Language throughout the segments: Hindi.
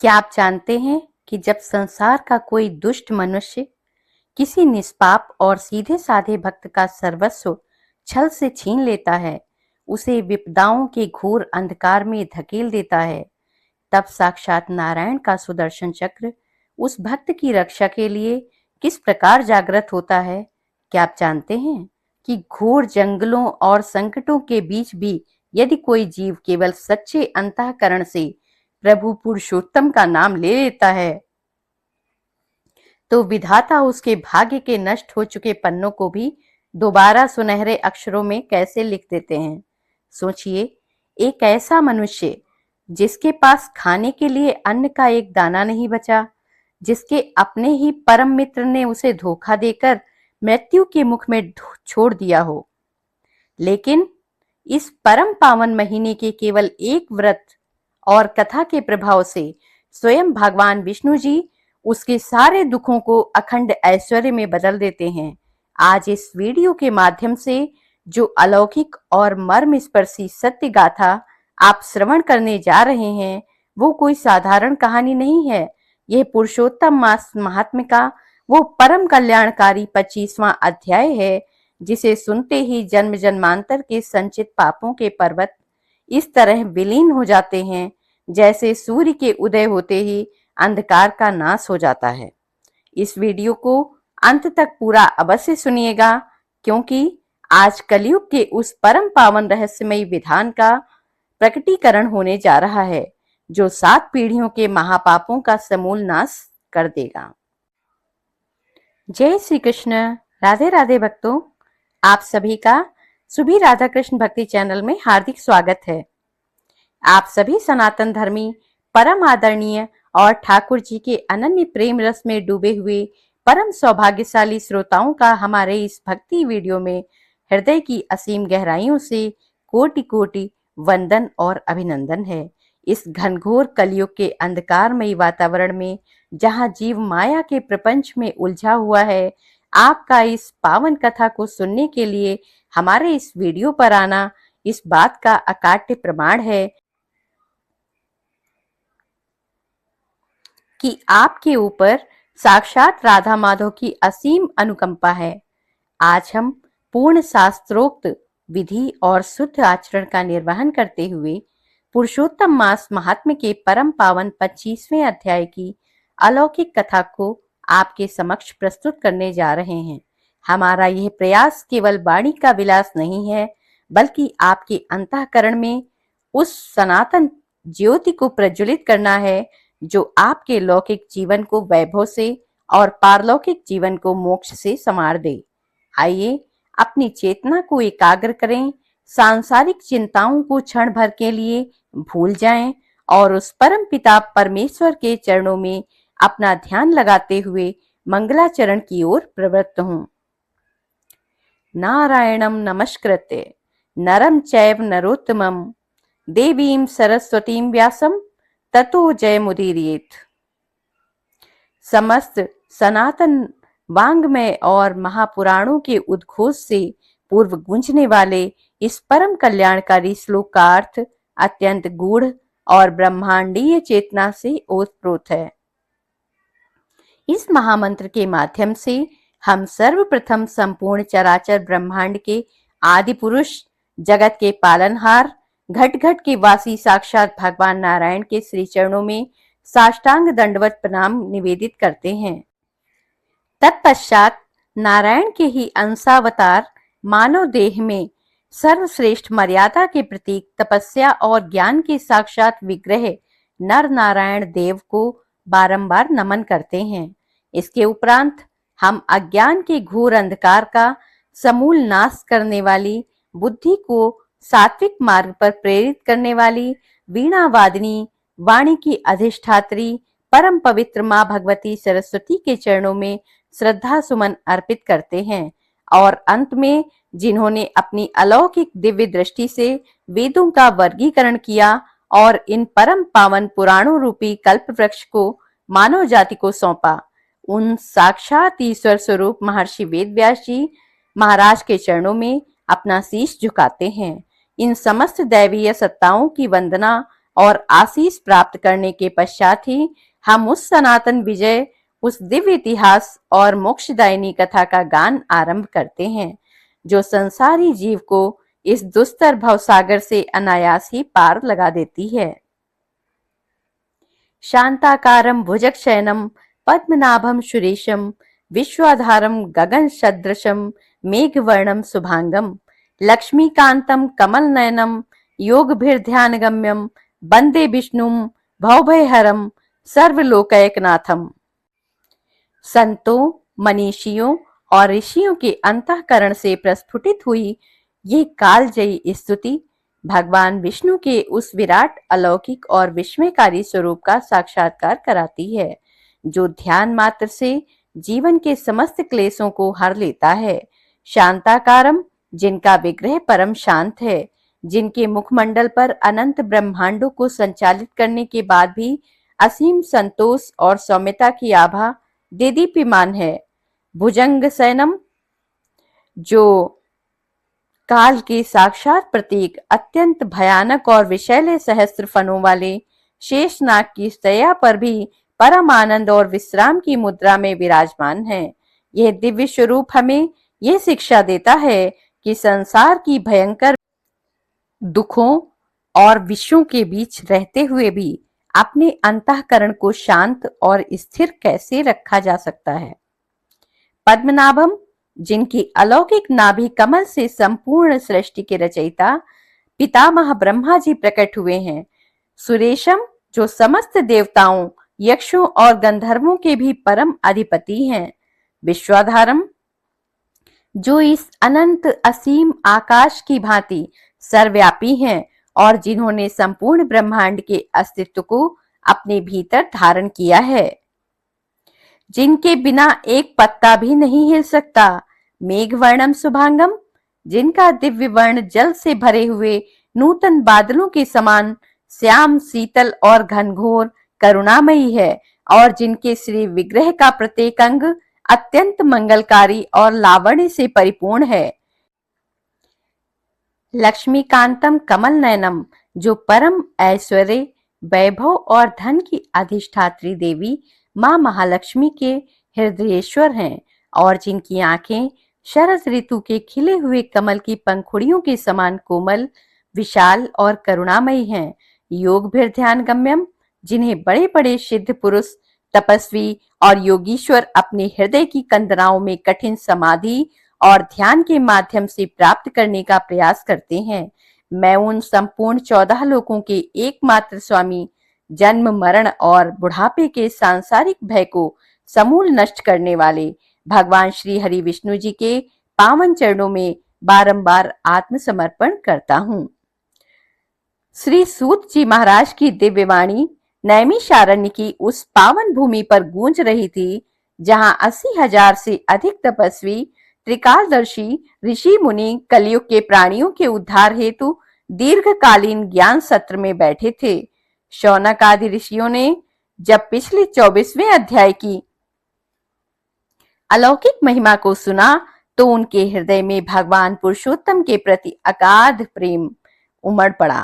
क्या आप जानते हैं कि जब संसार का कोई दुष्ट मनुष्य किसी निष्पाप और सीधे साधे भक्त का सर्वस्व छल से छीन लेता है, उसे विपदाओं के घोर अंधकार में धकेल देता है, तब साक्षात नारायण का सुदर्शन चक्र उस भक्त की रक्षा के लिए किस प्रकार जागृत होता है? क्या आप जानते हैं कि घोर जंगलों और संकटों के बीच भी यदि कोई जीव केवल सच्चे अंतःकरण से प्रभु पुरुषोत्तम का नाम ले लेता है, तो विधाता उसके भाग्य के नष्ट हो चुके पन्नों को भी दोबारा सुनहरे अक्षरों में कैसे लिख देते हैं। सोचिए, एक ऐसा मनुष्य जिसके पास खाने के लिए अन्न का एक दाना नहीं बचा, जिसके अपने ही परम मित्र ने उसे धोखा देकर मृत्यु के मुख में छोड़ दिया हो, लेकिन इस परम पावन महीने के केवल एक व्रत और कथा के प्रभाव से स्वयं भगवान विष्णु जी उसके सारे दुखों को अखंड ऐश्वर्य में बदल देते हैं। आज इस वीडियो के माध्यम से जो अलौकिक और मर्म स्पर्शी सत्य गाथा आप श्रवण करने जा रहे हैं, वो कोई साधारण कहानी नहीं है। यह पुरुषोत्तम मास महात्म्य का वो परम कल्याणकारी 25वां अध्याय है, जिसे सुनते ही जन्म जन्मांतर के संचित पापों के पर्वत इस तरह विलीन हो जाते हैं जैसे सूर्य के उदय होते ही अंधकार का नाश हो जाता है। इस वीडियो को अंत तक पूरा अवश्य सुनिएगा, क्योंकि आज कलयुग के उस परम पावन रहस्यमयी विधान का प्रकटीकरण होने जा रहा है, जो 7 पीढ़ियों के महापापों का समूल नाश कर देगा। जय श्री कृष्ण। राधे राधे भक्तों, आप सभी का सुभी राधा कृष्ण भक्ति चैनल में हार्दिक स्वागत है। आप सभी सनातन धर्मी, परम आदरणीय और ठाकुर जी के अनन्य प्रेम रस में डूबे हुए परम सौभाग्यशाली श्रोताओं का हमारे इस भक्ति वीडियो में हृदय की असीम गहराइयों से कोटि कोटि वंदन और अभिनंदन है। इस घनघोर कलयुग के अंधकारमयी वातावरण में जहां जीव माया के प्रपंच में उलझा हुआ है, आपका इस पावन कथा को सुनने के लिए हमारे इस वीडियो पर आना इस बात का अकाट्य प्रमाण है कि आपके ऊपर साक्षात राधा माधव की असीम अनुकंपा है। आज हम पूर्ण शास्त्रोक्त विधि और शुद्ध आचरण का निर्वहन करते हुए पुरुषोत्तम मास महात्म्य के परम पावन 25वें अध्याय की अलौकिक कथा को आपके समक्ष प्रस्तुत करने जा रहे हैं। हमारा यह प्रयास केवल वाणी का विलास नहीं है, बल्कि आपके अंतःकरण में उस सनातन ज्योति को प्रज्वलित करना है, जो आपके लौकिक जीवन को वैभव से और पारलौकिक जीवन को मोक्ष से संवार दे। आइए अपनी चेतना को एकाग्र करें, सांसारिक चिंताओं को क्षण भर के लिए भूल जाएं और उस परम पिता परमेश्वर के चरणों में अपना ध्यान लगाते हुए मंगलाचरण की ओर प्रवृत्त हों। नारायणं नमस्कृत्य नरं चैव नरोत्तमं देवीं सरस्वतीं व्यासं ततो जयमुदीरयेत्। समस्त सनातन वांग्मय और महापुराणों के उद्घोष से पूर्व गूंजने वाले इस परम कल्याणकारी श्लोक का अर्थ अत्यंत गूढ़ और ब्रह्मांडीय चेतना से ओतप्रोत है। इस महामंत्र के माध्यम से हम सर्वप्रथम संपूर्ण चराचर ब्रह्मांड के आदि पुरुष, जगत के पालनहार, घट घट के वासी साक्षात भगवान नारायण के श्री चरणों में साष्टांग दंडवत प्रणाम निवेदित करते हैं। तत्पश्चात नारायण के ही अंशावतार मानव देह में सर्वश्रेष्ठ मर्यादा के प्रतीक, तपस्या और ज्ञान के साक्षात विग्रह नर नारायण देव को बारंबार नमन करते हैं। इसके उपरांत हम अज्ञान के घोर अंधकार का समूल नाश करने वाली, बुद्धि को सात्विक मार्ग पर प्रेरित करने वाली, वीणा वादिनी, वाणी की अधिष्ठात्री, परम पवित्र मां भगवती सरस्वती के चरणों में श्रद्धा सुमन अर्पित करते हैं। और अंत में जिन्होंने अपनी अलौकिक दिव्य दृष्टि से वेदों का वर्गीकरण किया और इन परम पावन पुराणों रूपी कल्प वृक्ष को मानव जाति को सौंपा, उन साक्षात ईश्वर स्वरूप महर्षि वेदव्यास जी महाराज के चरणों में अपना शीश झुकाते हैं। इन समस्त दैवीय सत्ताओं की वंदना और आशीष प्राप्त करने के पश्चात ही हम उस सनातन विजय, उस दिव्य इतिहास और मोक्षदायिनी कथा का गान आरंभ करते हैं, जो संसारी जीव को इस दुस्तर भवसागर से अनायास ही पार लगा देती है। शांताकारं भुजगशयनं पद्मनाभं सुरेशं विश्वाधारं गगनसदृशं मेघवर्णं शुभांगं लक्ष्मीकान्तं कमलनयनं योगभिर्ध्यानगम्यं वन्दे विष्णुं भवभयहरं सर्वलोकैकनाथम। संतों, मनीषियों और ऋषियों के अंतःकरण से प्रस्फुटित हुई ये कालजयी स्तुति भगवान विष्णु के उस विराट, अलौकिक और विस्मयकारी स्वरूप का साक्षात्कार कराती है, जो ध्यान मात्र से जीवन के समस्त क्लेशों को हर लेता है। शांताकारम, जिनका विग्रह परम शांत है, जिनके मुखमंडल पर अनंत ब्रह्मांडों को संचालित करने के बाद भी असीम संतोष और सौम्यता की आभा देदीप्यमान है। भुजंग सैनम, जो काल के साक्षात प्रतीक, अत्यंत भयानक और विषैले सहस्त्र फनों वाले शेषनाग की सया पर भी परम आनंद और विश्राम की मुद्रा में विराजमान है। यह दिव्य स्वरूप हमें यह शिक्षा देता है कि संसार की भयंकर दुखों और विषयों के बीच रहते हुए भी अपने अंतःकरण को शांत और स्थिर कैसे रखा जा सकता है। पद्मनाभम, जिनकी अलौकिक नाभि कमल से संपूर्ण सृष्टि के रचयिता पितामह ब्रह्मा जी प्रकट हुए हैं। सुरेशम, जो समस्त देवताओं, यक्षों और गंधर्वों के भी परम अधिपति हैं। विश्वाधारम, जो इस अनंत असीम आकाश की भांति सर्वव्यापी हैं और जिन्होंने संपूर्ण ब्रह्मांड के अस्तित्व को अपने भीतर धारण किया है, जिनके बिना एक पत्ता भी नहीं हिल सकता। मेघवर्णम शुभांगम, जिनका दिव्य वर्ण जल से भरे हुए नूतन बादलों के समान श्याम, शीतल और घनघोर करुणामयी है और जिनके श्री विग्रह का प्रत्येक अंग अत्यंत मंगलकारी और लावण्य से परिपूर्ण है। लक्ष्मीकांतम कमल नयनम, जो परम ऐश्वर्य, वैभव और धन की अधिष्ठात्री देवी मां महालक्ष्मी के हृदयेश्वर हैं और जिनकी आंखें शरद ऋतु के खिले हुए कमल की पंखुड़ियों के समान कोमल, विशाल और करुणामयी हैं। योग भी ध्यान गम्यम, जिन्हें बड़े बड़े सिद्ध पुरुष, तपस्वी और योगीश्वर अपने हृदय की कंदराओं में कठिन समाधि और ध्यान के माध्यम से प्राप्त करने का प्रयास करते हैं। मैं उन संपूर्ण 14 लोकों के एकमात्र स्वामी, जन्म, मरण और बुढ़ापे के सांसारिक भय को समूल नष्ट करने वाले भगवान श्री हरि विष्णु जी के पावन चरणों में बारंबार आत्मसमर्पण करता हूँ। श्री सूत जी महाराज की दिव्य वाणी नैमिषारण्य की उस पावन भूमि पर गूंज रही थी, जहां 80,000 से अधिक तपस्वी, त्रिकालदर्शी ऋषि मुनि कलयुग के प्राणियों के उद्धार हेतु दीर्घकालीन ज्ञान सत्र में बैठे थे। शौनक आदि ऋषियों ने जब पिछले 24वें अध्याय की अलौकिक महिमा को सुना तो उनके हृदय में भगवान पुरुषोत्तम के प्रति अगाध प्रेम उमड़ पड़ा।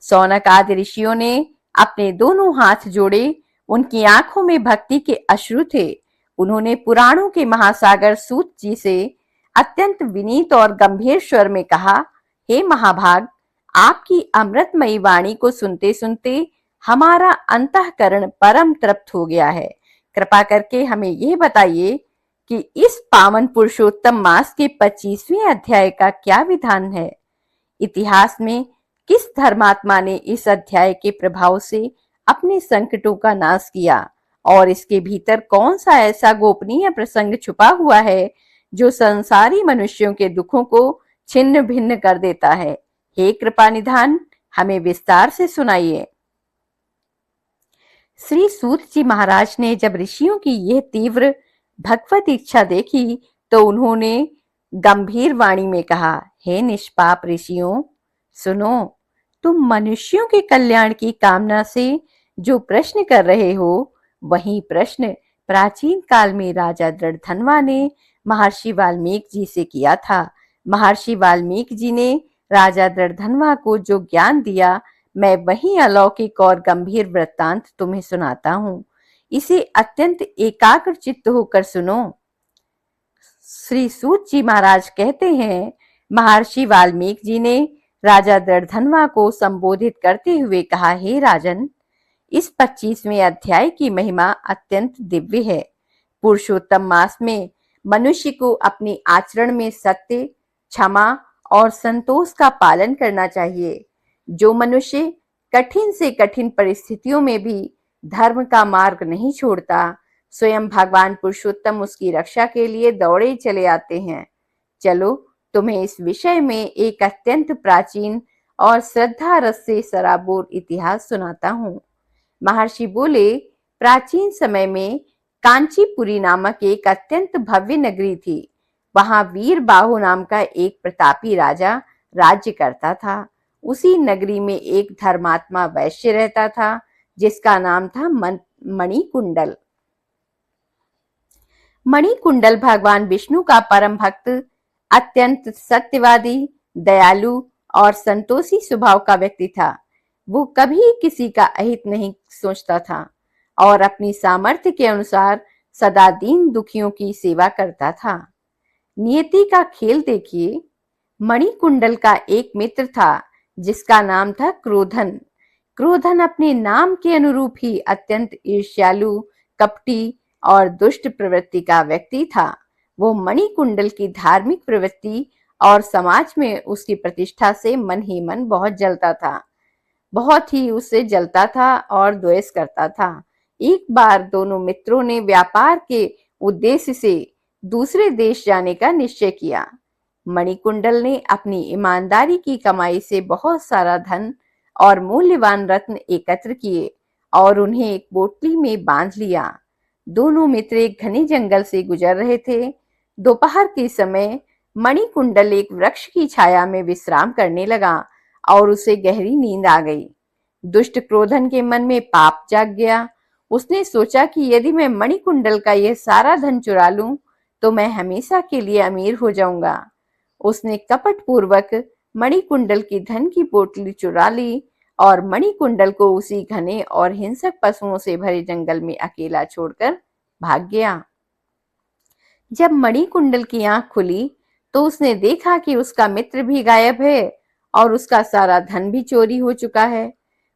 शौनक आदि ऋषियों ने अपने दोनों हाथ जोड़े, उनकी आंखों में भक्ति के अश्रु थे। उन्होंने पुराणों के महासागर सूत जी से अत्यंत विनीत और गंभीर स्वर में कहा, हे महाभाग, आपकी अमृतमयी वाणी को सुनते सुनते हमारा अंतःकरण परम तृप्त हो गया है। कृपा करके हमें यह बताइए कि इस पावन पुरुषोत्तम मास के 25वें अध्याय का क्या विधान है। इतिहास में किस धर्मात्मा ने इस अध्याय के प्रभाव से अपने संकटों का नाश किया और इसके भीतर कौन सा ऐसा गोपनीय प्रसंग छुपा हुआ है जो संसारी मनुष्यों के दुखों को छिन्न भिन्न कर देता है। हे कृपा निधान, हमें विस्तार से सुनाइए। श्री सूत जी महाराज ने जब ऋषियों की यह तीव्र भगवत इच्छा देखी तो उन्होंने गंभीर वाणी में कहा, हे निष्पाप ऋषियों, सुनो, तुम मनुष्यों के कल्याण की कामना से जो प्रश्न कर रहे हो, वही प्रश्न प्राचीन काल में राजा दृढ़धनवा ने महर्षि वाल्मीकि जी से किया था। महर्षि वाल्मीकि जी ने राजा दृढ़धनवा को जो ज्ञान दिया, मैं वही अलौकिक और गंभीर वृत्तांत तुम्हें सुनाता हूँ। इसे अत्यंत एकाग्र चित्त होकर सुनो। श्री सूत जी महाराज कहते हैं, महर्षि वाल्मीकि जी ने राजा दृढ़धनवा को संबोधित करते हुए कहा, हे राजन, इस 25वें अध्याय की महिमा अत्यंत दिव्य है। पुरुषोत्तम मास में मनुष्य को अपने आचरण में सत्य, क्षमा और संतोष का पालन करना चाहिए। जो मनुष्य कठिन से कठिन परिस्थितियों में भी धर्म का मार्ग नहीं छोड़ता, स्वयं भगवान पुरुषोत्तम उसकी रक्षा के लिए दौड़े चले आते हैं। चलो तुम्हें इस विषय में एक अत्यंत प्राचीन और श्रद्धा रस से सराबोर इतिहास सुनाता हूँ। महर्षि बोले, प्राचीन समय में कांचीपुरी नामक एक अत्यंत भव्य नगरी थी। वहां वीर बाहु नाम का एक प्रतापी राजा राज्य करता था। उसी नगरी में एक धर्मात्मा वैश्य रहता था जिसका नाम था मणिकुंडल। मणिकुंडल भगवान विष्णु का परम भक्त, अत्यंत सत्यवादी, दयालु और संतोषी स्वभाव का व्यक्ति था। वो कभी किसी का अहित नहीं सोचता था और अपनी सामर्थ्य के अनुसार सदा दीन दुखियों की सेवा करता था। नियति का खेल देखिए। मणिकुंडल का एक मित्र था जिसका नाम था क्रोधन। क्रोधन अपने नाम के अनुरूप ही अत्यंत ईर्ष्यालु, कपटी और दुष्ट प्रवृत्ति का व्यक्ति था। वो मणिकुंडल की धार्मिक प्रवृत्ति और समाज में उसकी प्रतिष्ठा से मन ही मन बहुत जलता था। बहुत ही उससे जलता था और द्वेष करता था। एक बार दोनों मित्रों ने व्यापार के उद्देश्य से दूसरे देश जाने का निश्चय किया। मणिकुंडल ने अपनी ईमानदारी की कमाई से बहुत सारा धन और मूल्यवान रत्न एकत्र किए और उन्हें एक पोटली में बांध लिया। दोनों मित्र एक घने जंगल से गुजर रहे थे। दोपहर के समय मणिकुंडल एक वृक्ष की छाया में विश्राम करने लगा और उसे गहरी नींद आ गई। दुष्ट क्रोधन के मन में पाप जाग गया। उसने सोचा कि यदि मैं मणिकुंडल का यह सारा धन चुरा लूं तो मैं हमेशा के लिए अमीर हो जाऊंगा। उसने कपट पूर्वक मणिकुंडल की धन की पोटली चुरा ली और मणिकुंडल को उसी घने और हिंसक पशुओं से भरे जंगल में अकेला छोड़कर भाग गया। जब मणिकुंडल की आंख खुली तो उसने देखा कि उसका मित्र भी गायब है और उसका सारा धन भी चोरी हो चुका है।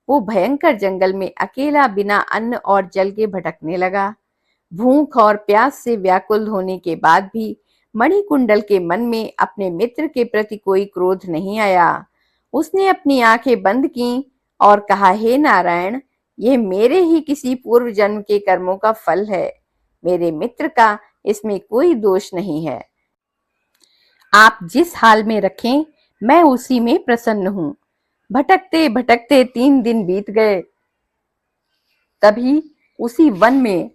वो भयंकर जंगल में अकेला बिना अन्न और जल के भटकने लगा। भूख और प्यास से व्याकुल होने के बाद भी मणिकुंडल के मन में अपने मित्र के प्रति कोई क्रोध नहीं आया। उसने अपनी आंखें बंद की और कहा, हे नारायण, यह मेरे ही किसी पूर्व जन्म के कर्मों का फल है। मेरे मित्र का इसमें कोई दोष नहीं है। आप जिस हाल में रखें मैं उसी में प्रसन्न हूं। भटकते भटकते 3 दिन बीत गए। तभी उसी वन में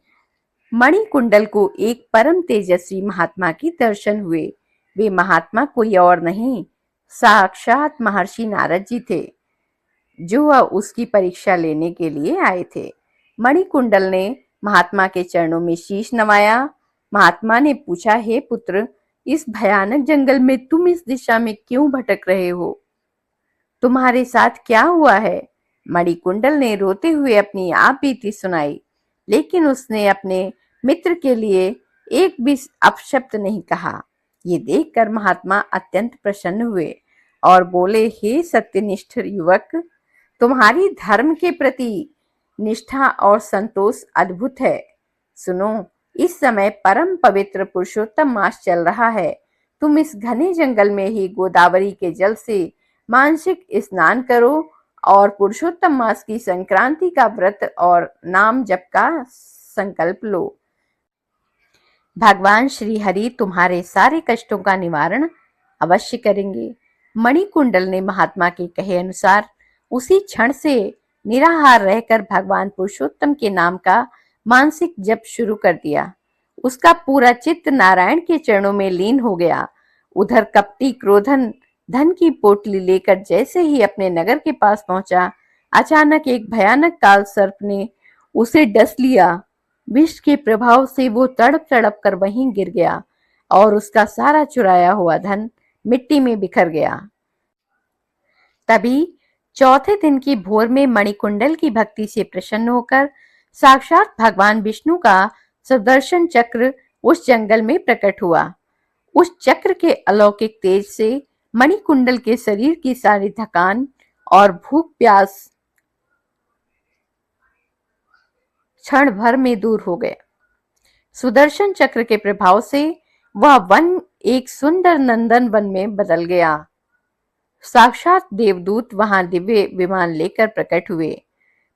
मणिकुंडल को एक परम तेजस्वी महात्मा के दर्शन हुए। वे महात्मा कोई और नहीं, साक्षात महर्षि नारद जी थे, जो उसकी परीक्षा लेने के लिए आए थे। मणिकुंडल ने महात्मा के चरणों में शीश नवाया। महात्मा ने पूछा, हे पुत्र, इस भयानक जंगल में तुम इस दिशा में क्यों भटक रहे हो? तुम्हारे साथ क्या हुआ है? मणिकुंडल ने रोते हुए अपनी आप बीती सुनाई, लेकिन उसने अपने मित्र के लिए एक भी अपशब्द नहीं कहा। ये देखकर महात्मा अत्यंत प्रसन्न हुए और बोले, हे सत्यनिष्ठ युवक, तुम्हारी धर्म के प्रति निष्ठा और संतोष अद्भुत है। सुनो, इस समय परम पवित्र पुरुषोत्तम मास चल रहा है। तुम इस घने जंगल में ही गोदावरी के जल से मानसिक स्नान करो और पुरुषोत्तम मास की संक्रांति का व्रत और नाम जप का संकल्प लो। भगवान श्री हरि तुम्हारे सारे कष्टों का निवारण अवश्य करेंगे। मणिकुंडल ने महात्मा के कहे अनुसार उसी क्षण से निराहार रहकर भगवान पुरुषोत्तम के नाम का मानसिक जप शुरू कर दिया। उसका पूरा चित्त नारायण के चरणों में लीन हो गया। उधर कपटी क्रोधन धन की पोटली लेकर जैसे ही अपने नगर के पास पहुंचा, अचानक एक भयानक काल सर्प ने उसे डस लिया। विष के प्रभाव से वो तड़प तड़प कर वहीं गिर गया और उसका सारा चुराया हुआ धन मिट्टी में बिखर गया। तभी चौथे दिन की भोर में मणिकुंडल की भक्ति से प्रसन्न होकर साक्षात भगवान विष्णु का सुदर्शन चक्र उस जंगल में प्रकट हुआ। उस चक्र के अलौकिक तेज से मणिकुंडल के शरीर की सारी थकान और भूख प्यास क्षण भर में दूर हो गए। सुदर्शन चक्र के प्रभाव से वह वन एक सुंदर नंदन वन में बदल गया। साक्षात देवदूत वहां दिव्य विमान लेकर प्रकट हुए।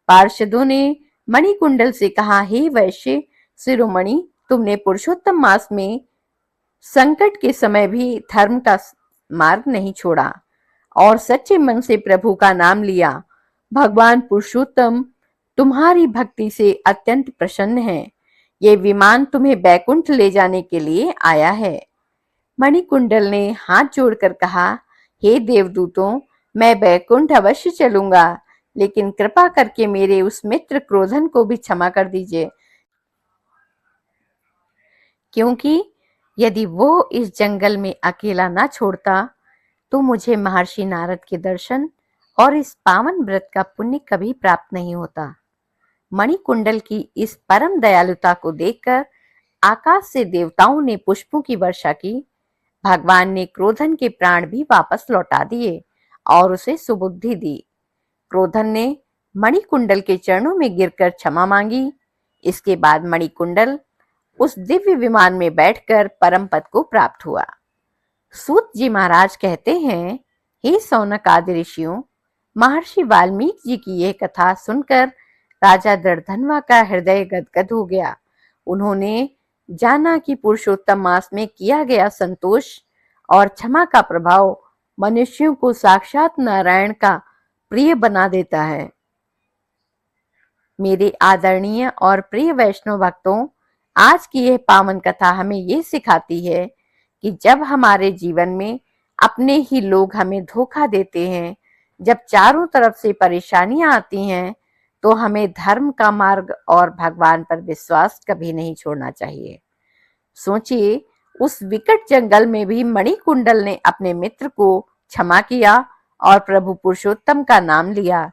पार्षदों ने मणिकुंडल से कहा, हे वैश्य शिरोमणि, तुमने पुरुषोत्तम मास में संकट के समय भी धर्म का मार्ग नहीं छोड़ा और सच्चे मन से प्रभु का नाम लिया। भगवान पुरुषोत्तम तुम्हारी भक्ति से अत्यंत प्रसन्न है। ये विमान तुम्हें बैकुंठ ले जाने के लिए आया है। मणिकुंडल ने हाथ जोड़कर कहा, हे देवदूतों, मैं बैकुंठ अवश्य चलूंगा, लेकिन कृपा करके मेरे उस मित्र क्रोधन को भी क्षमा कर दीजिए, क्योंकि यदि वो इस जंगल में अकेला ना छोड़ता तो मुझे महर्षि नारद के दर्शन और इस पावन व्रत का पुण्य कभी प्राप्त नहीं होता। मणिकुंडल की इस परम दयालुता को देखकर आकाश से देवताओं ने पुष्पों की वर्षा की। भगवान ने क्रोधन के प्राण भी वापस लौटा दिए और उसे सुबुद्धि दी। क्रोधन ने मणिकुंडल के चरणों में गिरकर क्षमा मांगी। इसके बाद मणिकुंडल उस दिव्य विमान में बैठकर परम पद को प्राप्त हुआ। सूत जी महाराज कहते हैं, हे सौनक आदि ऋषियों, महर्षि वाल्मीकि जी की यह कथा सुनकर राजा दर्दनवा का हृदय गदगद हो गया। उन्होंने जाना कि पुरुषोत्तम मास में किया गया संतोष और क्षमा का प्रभाव मनुष्यों को साक्षात नारायण का प्रिय बना देता है। मेरे आदरणीय और प्रिय वैष्णव भक्तों, आज की यह पावन कथा हमें ये सिखाती है कि जब हमारे जीवन में अपने ही लोग हमें धोखा देते हैं, जब चारों तरफ से परेशानियां आती हैं, तो हमें धर्म का मार्ग और भगवान पर विश्वास कभी नहीं छोड़ना चाहिए। सोचिए, उस विकट जंगल में भी मणिकुंडल ने अपने मित्र को क्षमा किया और प्रभु पुरुषोत्तम का नाम लिया,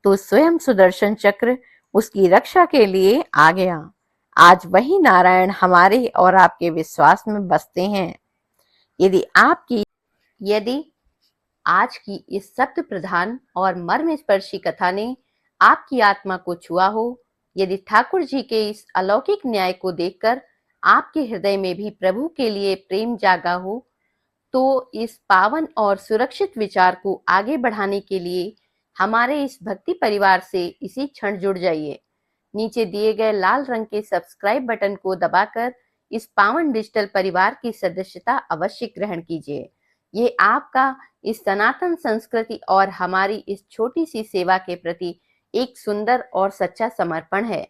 तो स्वयं सुदर्शन चक्र उसकी रक्षा के लिए आ गया। आज वही नारायण हमारे और आपके विश्वास में बसते हैं। यदि आज की इस शब्द प्रधान और मर्म स्पर्शी कथा ने आपकी आत्मा को छुआ हो, यदि ठाकुर जी के इस अलौकिक न्याय को देखकर आपके हृदय में भी प्रभु के लिए प्रेम जागा हो, तो इस पावन और सुरक्षित विचार को आगे बढ़ाने के लिए हमारे इस भक्ति परिवार से इसी क्षण जुड़ जाइए। नीचे दिए गए लाल रंग के सब्सक्राइब बटन को दबाकर इस पावन डिजिटल परिवार की सदस्यता अवश्य ग्रहण कीजिए। ये आपका इस सनातन संस्कृति और हमारी इस छोटी सी सेवा के प्रति एक सुंदर और सच्चा समर्पण है।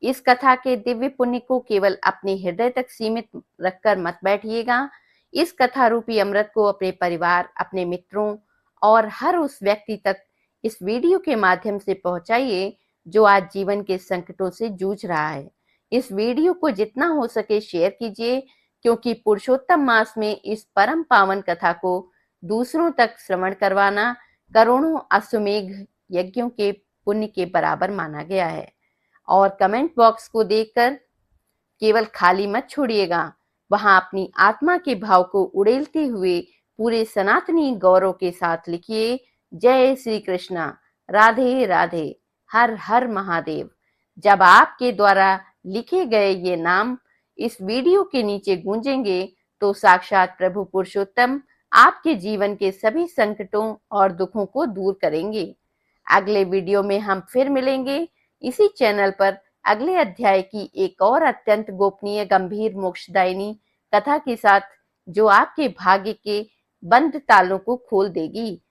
इस कथा के दिव्य पुण्य को केवल अपने हृदय तक सीमित रखकर मत बैठिएगा। इस कथा रूपी अमृत को अपने परिवार, अपने मित्रों और हर उस व्यक्ति तक इस वीडियो के माध्यम से पहुंचाइए जो आज जीवन के संकटों से जूझ रहा है। इस वीडियो को जितना हो सके शेयर कीजिए, क्योंकि पुरुषोत्तम मास में इस परम पावन कथा को दूसरों तक श्रवण करवाना करोड़ों अश्वमेघ यज्ञों के पुण्य के बराबर माना गया है। और कमेंट बॉक्स को देखकर केवल खाली मत छोड़िएगा, वहां अपनी आत्मा के भाव को उड़ेलते हुए पूरे सनातनी गौरव के साथ लिखिए, जय श्री कृष्णा, राधे राधे, हर हर महादेव। जब आपके द्वारा लिखे गए ये नाम इस वीडियो के नीचे गूंजेंगे, तो साक्षात प्रभु पुरुषोत्तम आपके जीवन के सभी संकटों और दुखों को दूर करेंगे। अगले वीडियो में हम फिर मिलेंगे इसी चैनल पर अगले अध्याय की एक और अत्यंत गोपनीय, गंभीर, मोक्षदायिनी कथा के साथ, जो आपके भाग्य के बंद तालों को खोल देगी।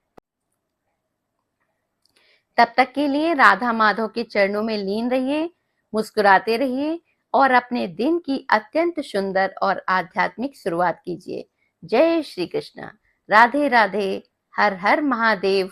तब तक के लिए राधा माधव के चरणों में लीन रहिए, मुस्कुराते रहिए और अपने दिन की अत्यंत सुंदर और आध्यात्मिक शुरुआत कीजिए। जय श्री कृष्ण, राधे राधे, हर हर महादेव।